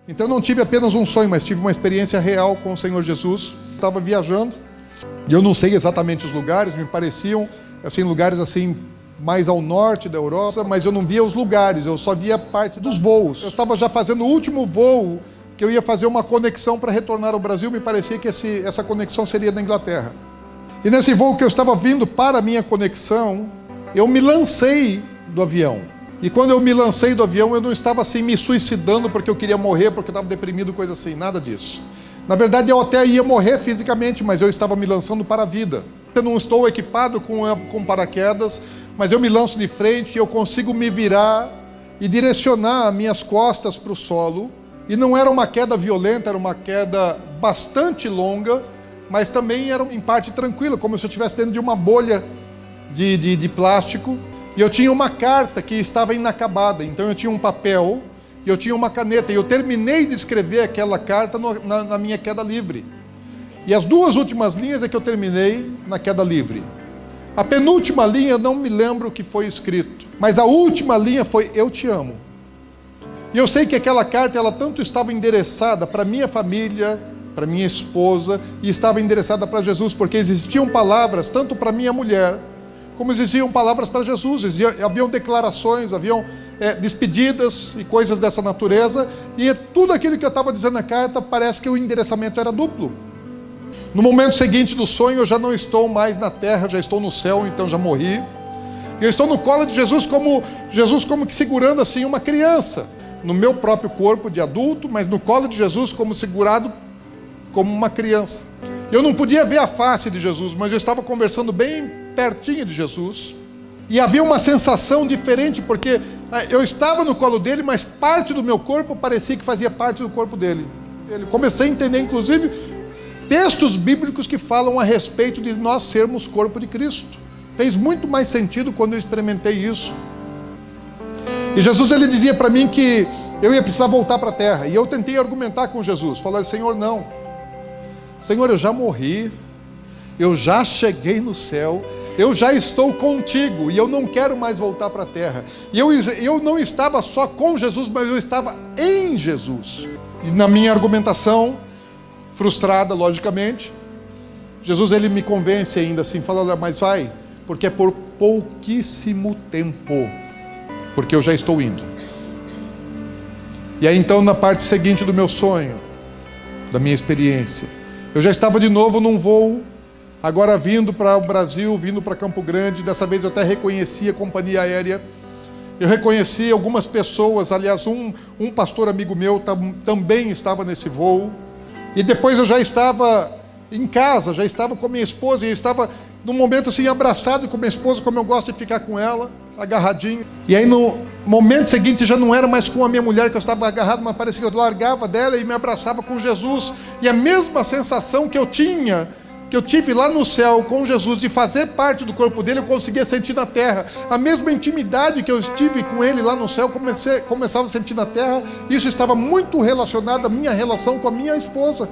Então eu não tive apenas um sonho, mas tive uma experiência real com o Senhor Jesus. Estava viajando, e eu não sei exatamente os lugares, me pareciam assim, lugares assim, mais ao norte da Europa, mas eu não via os lugares, eu só via parte dos voos. Eu estava já fazendo o último voo, que eu ia fazer uma conexão para retornar ao Brasil, me parecia que essa conexão seria da Inglaterra. E nesse voo que eu estava vindo para a minha conexão, eu me lancei do avião. E quando eu me lancei do avião, eu não estava assim me suicidando porque eu queria morrer, porque eu estava deprimido, coisa assim, nada disso. Na verdade, eu até ia morrer fisicamente, mas eu estava me lançando para a vida. Eu não estou equipado com paraquedas, mas eu me lanço de frente e eu consigo me virar e direcionar as minhas costas para o solo. E não era uma queda violenta, era uma queda bastante longa, mas também era em parte tranquila, como se eu estivesse dentro de uma bolha de plástico. E eu tinha uma carta que estava inacabada, então eu tinha um papel e eu tinha uma caneta. E eu terminei de escrever aquela carta na minha queda livre. E as duas últimas linhas é que eu terminei na queda livre. A penúltima linha eu não me lembro o que foi escrito, mas a última linha foi: eu te amo. E eu sei que aquela carta, ela tanto estava endereçada para minha família, para minha esposa, e estava endereçada para Jesus, porque existiam palavras tanto para minha mulher, como existiam palavras para Jesus. Haviam declarações, haviam despedidas e coisas dessa natureza, e tudo aquilo que eu estava dizendo na carta, parece que o endereçamento era duplo. No momento seguinte do sonho, eu já não estou mais na terra, já estou no céu, então já morri. Eu estou no colo de Jesus como que segurando assim uma criança, no meu próprio corpo de adulto, mas no colo de Jesus como segurado como uma criança. Eu não podia ver a face de Jesus, mas eu estava conversando bem pertinho de Jesus, e havia uma sensação diferente, porque eu estava no colo dele, mas parte do meu corpo parecia que fazia parte do corpo dele. Comecei a entender, inclusive, textos bíblicos que falam a respeito de nós sermos corpo de Cristo. Fez muito mais sentido quando eu experimentei isso. E Jesus, ele dizia para mim que eu ia precisar voltar para a terra. E eu tentei argumentar com Jesus, falar: Senhor, não. Senhor, eu já morri, eu já cheguei no céu, eu já estou contigo e eu não quero mais voltar para a terra. E eu não estava só com Jesus, mas eu estava em Jesus. E na minha argumentação, frustrada, logicamente, Jesus, ele me convence ainda assim, fala: olha, mas vai, porque é por pouquíssimo tempo, porque eu já estou indo. E aí então, na parte seguinte do meu sonho, da minha experiência, eu já estava de novo num voo, agora vindo para o Brasil, vindo para Campo Grande. Dessa vez eu até reconheci a companhia aérea, eu reconheci algumas pessoas, aliás, um pastor amigo meu também estava nesse voo. E depois eu já estava em casa, já estava com minha esposa, e eu estava num momento assim, abraçado com minha esposa, como eu gosto de ficar com ela, agarradinho. E aí no momento seguinte já não era mais com a minha mulher que eu estava agarrado, mas parecia que eu largava dela e me abraçava com Jesus. E a mesma sensação que eu tive lá no céu com Jesus, de fazer parte do corpo dele, eu conseguia sentir na terra. A mesma intimidade que eu estive com ele lá no céu, começava a sentir na terra. Isso estava muito relacionado à minha relação com a minha esposa,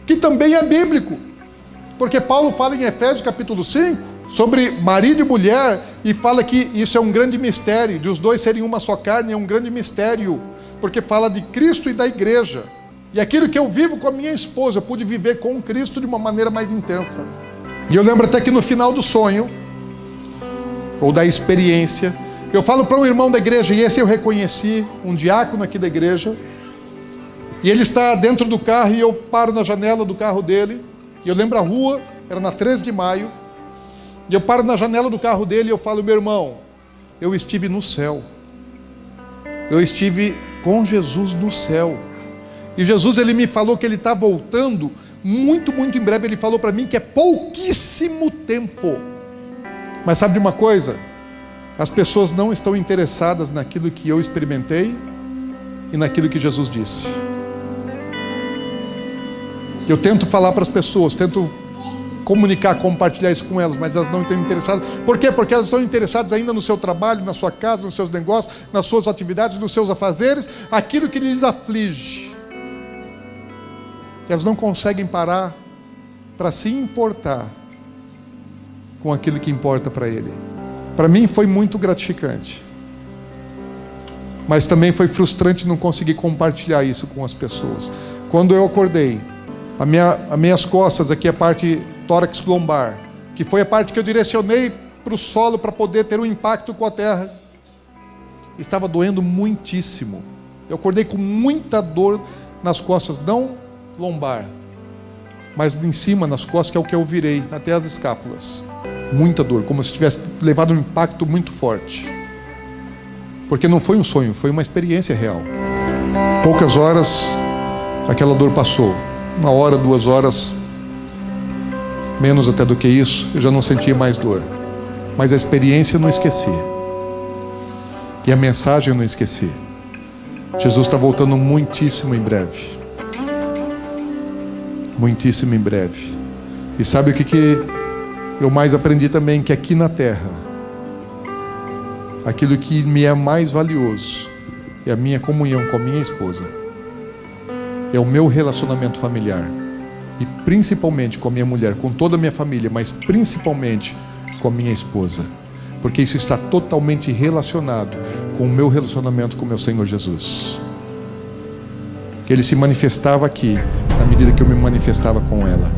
que também é bíblico, porque Paulo fala em Efésios capítulo 5, sobre marido e mulher, e fala que isso é um grande mistério, de os dois serem uma só carne, é um grande mistério, porque fala de Cristo e da igreja. E aquilo que eu vivo com a minha esposa, eu pude viver com Cristo de uma maneira mais intensa. E eu lembro até que no final do sonho, ou da experiência, eu falo para um irmão da igreja, e esse eu reconheci, um diácono aqui da igreja, e ele está dentro do carro, e eu paro na janela do carro dele, e eu lembro a rua, era na 13 de maio, e eu paro na janela do carro dele, e eu falo: meu irmão, eu estive no céu, eu estive com Jesus no céu. E Jesus, ele me falou que ele está voltando muito, muito em breve. Ele falou para mim que é pouquíssimo tempo. Mas sabe de uma coisa? As pessoas não estão interessadas naquilo que eu experimentei e naquilo que Jesus disse. Eu tento falar para as pessoas, tento comunicar, compartilhar isso com elas, mas elas não estão interessadas. Por quê? Porque elas estão interessadas ainda no seu trabalho, na sua casa, nos seus negócios, nas suas atividades, nos seus afazeres, aquilo que lhes aflige. Elas não conseguem parar para se importar com aquilo que importa para ele. Para mim foi muito gratificante mas também foi frustrante não conseguir compartilhar isso com as pessoas. Quando eu acordei, as minhas costas, aqui a parte tórax lombar, que foi a parte que eu direcionei para o solo para poder ter um impacto com a terra, estava doendo muitíssimo. Eu acordei com muita dor nas costas, não lombar, mas em cima nas costas, que é o que eu virei, até as escápulas. Muita dor, como se tivesse levado um impacto muito forte. Porque não foi um sonho, foi uma experiência real. Poucas horas, aquela dor passou. 1 hora, 2 horas, menos até do que isso, eu já não sentia mais dor. Mas a experiência eu não esqueci. E a mensagem eu não esqueci. Jesus está voltando muitíssimo em breve. Muitíssimo em breve. E sabe o que eu mais aprendi também? Que aqui na terra, aquilo que me é mais valioso é a minha comunhão com a minha esposa. É o meu relacionamento familiar. E principalmente com a minha mulher, com toda a minha família, mas principalmente com a minha esposa. Porque isso está totalmente relacionado com o meu relacionamento com o meu Senhor Jesus. Ele se manifestava aqui, na medida que eu me manifestava com ela.